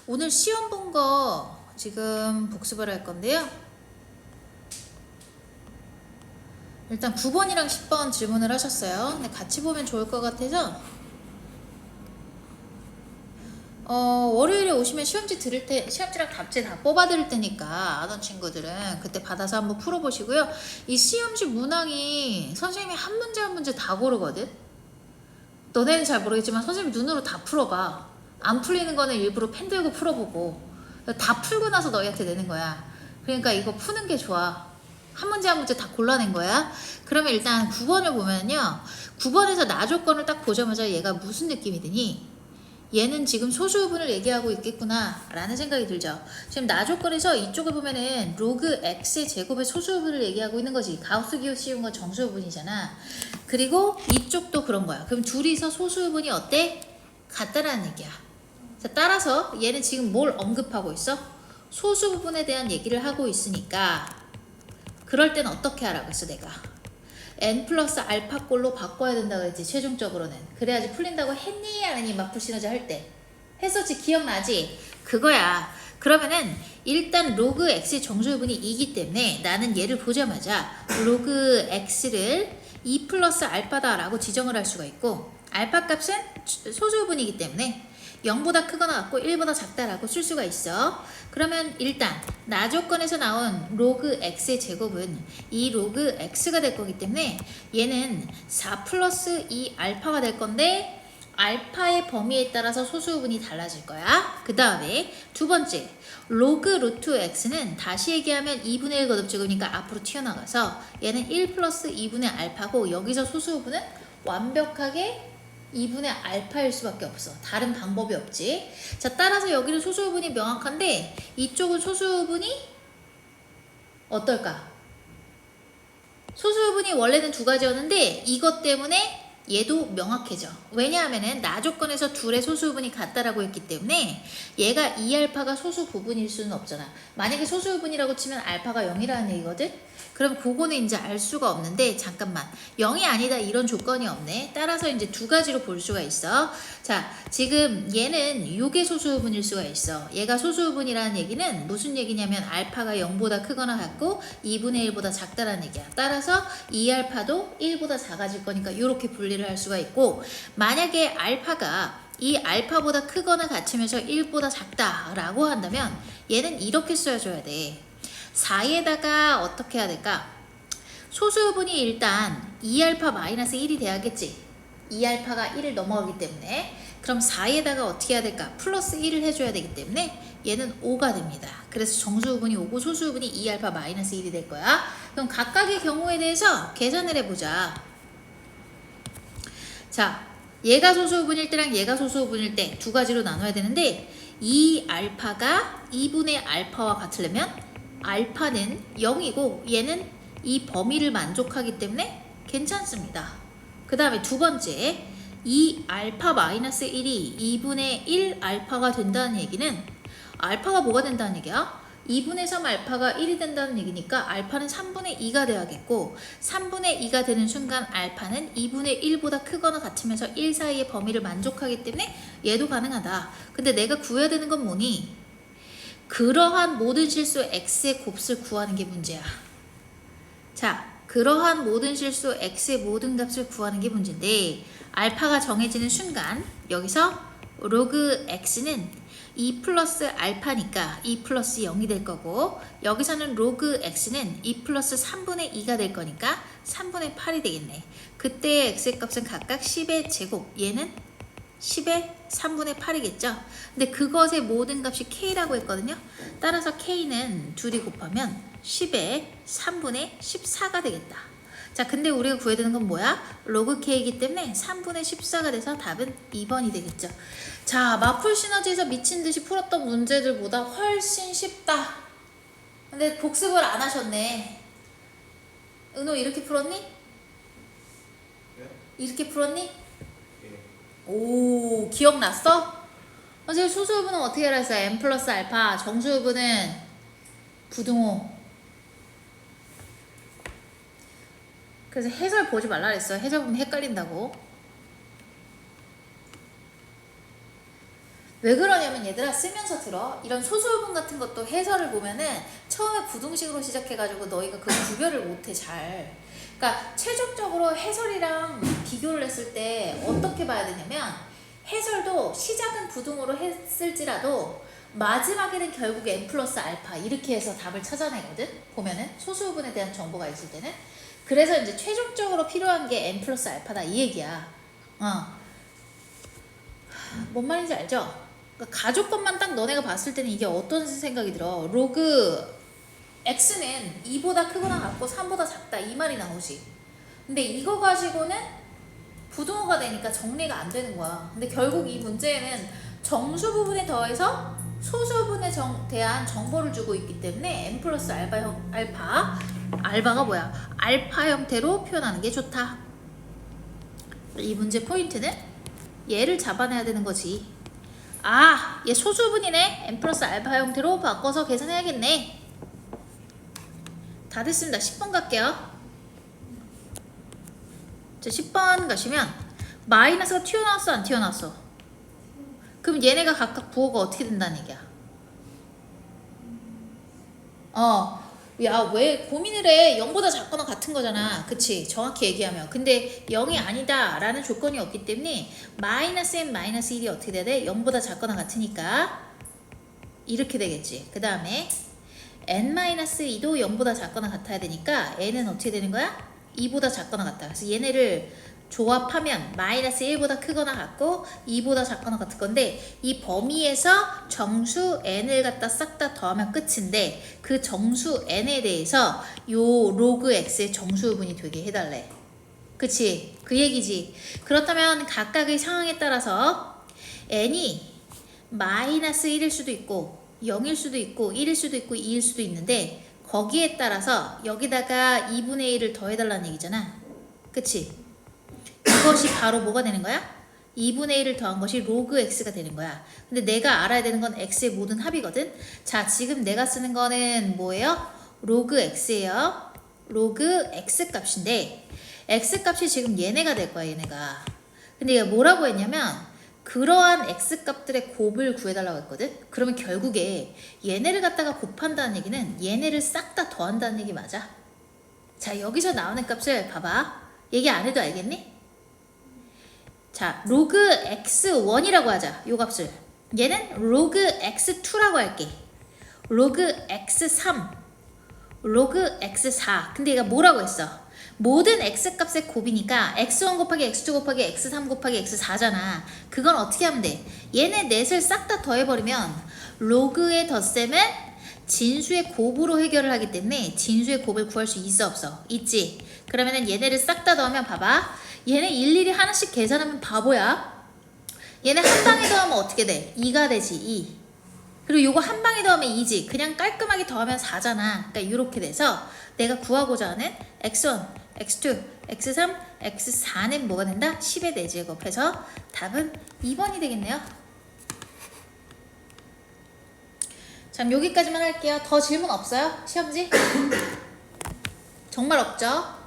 오늘 시험 본 거 지금 복습을 할 건데요. 일단 9번이랑 10번 질문을 하셨어요. 근데 같이 보면 좋을 것 같아서 월요일에 오시면 시험지 드릴 때, 시험지랑 답지 다 뽑아 드릴 테니까 아던 친구들은 그때 받아서 한번 풀어보시고요. 이 시험지 문항이 선생님이 한 문제 한 문제 다 고르거든. 너네는 잘 모르겠지만 선생님 눈으로 다 풀어봐. 안 풀리는 거는 일부러 펜 들고 풀어보고 다 풀고 나서 너희한테 내는 거야. 그러니까 이거 푸는 게 좋아. 한 문제 한 문제 다 골라낸 거야. 그러면 일단 9번을 보면요, 9번에서 나 조건을 딱 보자마자 얘가 무슨 느낌이 드니? 얘는 지금 소수부분을 얘기하고 있겠구나 라는 생각이 들죠. 지금 나 조건에서 이쪽을 보면은 로그 x의 제곱의 소수부분을 얘기하고 있는 거지. 가우스 기호 씌운 건 정수부분이잖아. 그리고 이쪽도 그런 거야. 그럼 둘이서 소수부분이 어때? 같다라는 얘기야. 자, 따라서 얘는 지금 뭘 언급하고 있어? 소수부분에 대한 얘기를 하고 있으니까 그럴 때는 어떻게 하라고 했어 내가? n 플러스 알파 꼴로 바꿔야 된다고 했지. 최종적으로는 그래야지 풀린다고 했니 안 했니? 마풀 시너지 할 때 했었지. 기억나지? 그거야. 그러면은 일단 로그 x의 정수부분이 2기 때문에 나는 얘를 보자마자 로그 x를 2 플러스 알파다 라고 지정을 할 수가 있고, 알파 값은 소수부분이기 때문에 0보다 크거나 같고 1보다 작다라고 쓸 수가 있어. 그러면 일단 나 조건에서 나온 로그 x의 제곱은 이 로그 x가 될 거기 때문에 얘는 4 플러스 2 알파가 될 건데 알파의 범위에 따라서 소수부분이 달라질 거야. 그 다음에 두 번째 로그 루트 x는 다시 얘기하면 2분의 1 거듭제곱이니까 앞으로 튀어나가서 얘는 1 플러스 2분의 알파고 여기서 소수부분은 완벽하게 2분의 알파일 수밖에 없어. 다른 방법이 없지. 자, 따라서 여기는 소수부분이 명확한데 이쪽은 소수부분이 어떨까? 소수부분이 원래는 두 가지였는데 이것 때문에 얘도 명확해져. 왜냐하면은 나 조건에서 둘의 소수부분이 같다라고 했기 때문에 얘가 2알파가 소수 부분일 수는 없잖아. 만약에 소수 부분이라고 치면 알파가 0이라는 얘기거든. 그럼 그거는 이제 알 수가 없는데, 잠깐만, 0이 아니다 이런 조건이 없네. 따라서 이제 두 가지로 볼 수가 있어. 자, 지금 얘는 요게 소수부분일 수가 있어. 얘가 소수부분이라는 얘기는 무슨 얘기냐면 알파가 0보다 크거나 같고 2분의 1보다 작다라는 얘기야. 따라서 2알파도 1보다 작아질 거니까 이렇게 분리를 할 수가 있고, 만약에 알파가 이 알파보다 크거나 같으면서 1보다 작다라고 한다면 얘는 이렇게 써줘야 돼. 4에다가 어떻게 해야 될까? 소수분이 일단 2알파 마이너스 1이 돼야겠지. 2알파가 1을 넘어가기 때문에. 그럼 4에다가 어떻게 해야 될까? 플러스 1을 해줘야 되기 때문에 얘는 5가 됩니다. 그래서 정수부분이 5고 소수부분이 2알파 마이너스 1이 될 거야. 그럼 각각의 경우에 대해서 계산을 해보자. 자, 얘가 소수부분일 때랑 얘가 소수부분일 때 두 가지로 나눠야 되는데 2알파가 2분의 알파와 같으려면 알파는 0이고 얘는 이 범위를 만족하기 때문에 괜찮습니다. 그 다음에 두 번째, 2알파 마이너스 1이 2분의 1 알파가 된다는 얘기는 알파가 뭐가 된다는 얘기야? 2분의 3 알파가 1이 된다는 얘기니까 알파는 3분의 2가 돼야겠고, 3분의 2가 되는 순간 알파는 2분의 1보다 크거나 같으면서 1 사이의 범위를 만족하기 때문에 얘도 가능하다. 근데 내가 구해야 되는 건 뭐니? 그러한 모든 실수 x의 곱을 구하는 게 문제야. 자, 그러한 모든 실수 x의 모든 값을 구하는 게 문제인데, 알파가 정해지는 순간 여기서 로그 x는 2 플러스 알파니까 2 플러스 0이 될 거고, 여기서는 로그 x는 2 플러스 3분의 2가 될 거니까 3분의 8이 되겠네. 그때 x의 값은 각각 10의 제곱, 얘는 10의 3분의 8이겠죠. 근데 그것의 모든 값이 k라고 했거든요. 따라서 k는 둘이 곱하면 10의 3분의 14가 되겠다. 자, 근데 우리가 구해야 되는 건 뭐야? 로그 k이기 때문에 3분의 14가 돼서 답은 2번이 되겠죠. 자, 마풀 시너지에서 미친 듯이 풀었던 문제들보다 훨씬 쉽다. 근데 복습을 안 하셨네. 은호 이렇게 풀었니? 네? 이렇게 풀었니? 예. 오, 기억났어? 선생님 소수부분은 어떻게 하라 했어요? n 플러스 알파, 정수부분은 부등호. 그래서 해설 보지 말라 그랬어. 해설 보면 헷갈린다고. 왜 그러냐면 얘들아 쓰면서 들어. 이런 소수분 같은 것도 해설을 보면은 처음에 부등식으로 시작해가지고 너희가 그 구별을 못해 잘. 그러니까 최종적으로 해설이랑 비교를 했을 때 어떻게 봐야 되냐면 해설도 시작은 부등으로 했을지라도 마지막에는 결국 n 플러스 알파 이렇게 해서 답을 찾아내거든. 보면은 소수분에 대한 정보가 있을 때는. 그래서 이제 최종적으로 필요한 게 n 플러스 알파다 이 얘기야. 뭔 말인지 알죠? 그러니까 가족 것만 딱 너네가 봤을 때는 이게 어떤 생각이 들어? 로그 x는 2보다 크거나 같고 3보다 작다 이 말이 나오지. 근데 이거 가지고는 부등호가 되니까 정리가 안 되는 거야. 근데 결국 이 문제에는 정수 부분에 더해서 소수 부분에 대한 정보를 주고 있기 때문에 n 플러스 알파가 뭐야? 알파 형태로 표현하는 게 좋다. 이 문제 포인트는 얘를 잡아내야 되는 거지. 아, 얘 소수분이네. n 플러스 알파 형태로 바꿔서 계산해야겠네. 다 됐습니다. 10번 갈게요. 자, 10번 가시면 마이너스가 튀어나왔어 안 튀어나왔어? 그럼 얘네가 각각 부호가 어떻게 된다는 얘기야? 야, 왜 고민을 해? 0보다 작거나 같은 거잖아. 그치? 정확히 얘기하면. 근데 0이 아니다 라는 조건이 없기 때문에 마이너스 n 마이너스 1이 어떻게 돼야 돼? 0보다 작거나 같으니까 이렇게 되겠지. 그 다음에 n-2도 0보다 작거나 같아야 되니까 n은 어떻게 되는 거야? 2보다 작거나 같다. 그래서 얘네를 조합하면 마이너스 1보다 크거나 같고 2보다 작거나 같을 건데 이 범위에서 정수 n을 갖다 싹 다 더하면 끝인데 그 정수 n에 대해서 요 로그 x의 정수분이 되게 해달래. 그치? 그 얘기지. 그렇다면 각각의 상황에 따라서 n이 마이너스 1일 수도 있고 0일 수도 있고 1일 수도 있고 2일 수도 있는데 거기에 따라서 여기다가 2분의 1을 더해달라는 얘기잖아. 그치? 이것이 바로 뭐가 되는 거야? 2분의 1을 더한 것이 로그 x가 되는 거야. 근데 내가 알아야 되는 건 x의 모든 합이거든. 자, 지금 내가 쓰는 거는 뭐예요? 로그 x예요. 로그 x 값인데 x 값이 지금 얘네가 될 거야, 얘네가. 근데 얘가 뭐라고 했냐면 그러한 x 값들의 곱을 구해달라고 했거든. 그러면 결국에 얘네를 갖다가 곱한다는 얘기는 얘네를 싹 다 더한다는 얘기 맞아. 자, 여기서 나오는 값을 봐봐. 얘기 안 해도 알겠니? 자, 로그 x1이라고 하자. 요 값을. 얘는 로그 x2라고 할게. 로그 x3, 로그 x4. 근데 얘가 뭐라고 했어? 모든 x값의 곱이니까 x1 곱하기 x2 곱하기 x3 곱하기 x4잖아. 그건 어떻게 하면 돼? 얘네 넷을 싹 다 더해버리면 로그의 덧셈은 진수의 곱으로 해결을 하기 때문에 진수의 곱을 구할 수 있어 없어? 있지. 그러면은 얘네를 싹 다 더하면 봐봐. 얘네 일일이 하나씩 계산하면 바보야. 얘네 한 방에 더하면 어떻게 돼? 2가 되지. 2. 그리고 요거 한 방에 더하면 2지. 그냥 깔끔하게 더하면 4잖아. 그러니까 이렇게 돼서 내가 구하고자 하는 x1, x2, x3, x4는 뭐가 된다? 10의 4제곱해서 답은 2번이 되겠네요. 자, 여기까지만 할게요. 더 질문 없어요? 시험지? 정말 없죠?